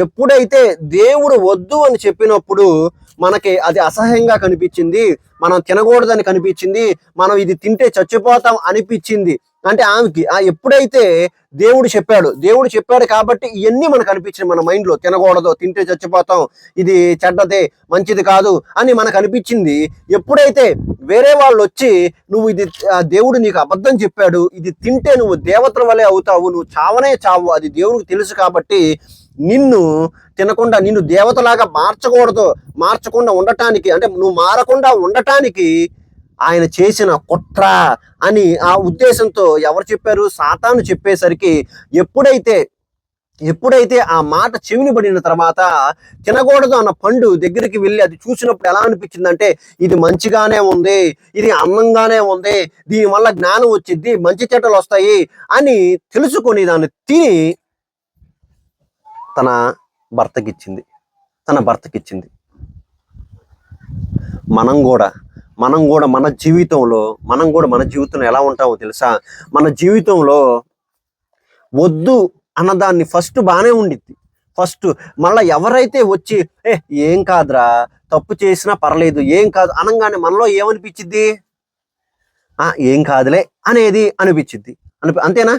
ఎప్పుడైతే దేవుడు వద్దు అని చెప్పినప్పుడు మనకి అది అసహ్యంగా కనిపించింది, మనం తినకూడదని కనిపించింది, మనం ఇది తింటే చచ్చిపోతాం అనిపించింది. అంటే ఆమెకి ఎప్పుడైతే దేవుడు చెప్పాడు కాబట్టి ఇవన్నీ మనకు అనిపించింది, మన మైండ్లో తినకూడదు, తింటే చచ్చిపోతాం, ఇది చెడ్డదే, మంచిది కాదు అని మనకు అనిపించింది. ఎప్పుడైతే వేరే వాళ్ళు వచ్చి నువ్వు ఇది దేవుడు నీకు అబద్ధం చెప్పాడు, ఇది తింటే నువ్వు దేవతల వలె అవుతావు, నువ్వు చావనే చావు, అది దేవుడికి తెలుసు కాబట్టి నిన్ను తినకుండా, నిన్ను దేవతలాగా మార్చకుండా ఉండటానికి, అంటే నువ్వు మారకుండా ఉండటానికి ఆయన చేసిన కుట్ర అని ఆ ఉద్దేశంతో ఎవరు చెప్పారు? సాతాను చెప్పేసరికి ఎప్పుడైతే ఆ మాట చెవిని పడిన తర్వాత తినకూడదు అన్న పండు దగ్గరికి వెళ్ళి అది చూసినప్పుడు ఎలా అనిపించిందంటే, ఇది మంచిగానే ఉంది, ఇది అందంగానే ఉంది, దీనివల్ల జ్ఞానం వచ్చిద్ది, మంచి చెడ్డలు వస్తాయి అని తెలుసుకొని దాన్ని తిని తన భర్తకిచ్చింది. మనం కూడా మన జీవితంలో ఎలా ఉంటామో తెలుసా? మన జీవితంలో వద్దు అన్నదాన్ని ఫస్ట్ బాగానే ఉండిద్ది. ఫస్ట్ మళ్ళీ ఎవరైతే వచ్చి ఏం కాదురా, తప్పు చేసినా పర్లేదు, ఏం కాదు అనగానే మనలో ఏమనిపించిద్ది? ఏం కాదులే అనేది అనిపించిద్ది. అంతేనా?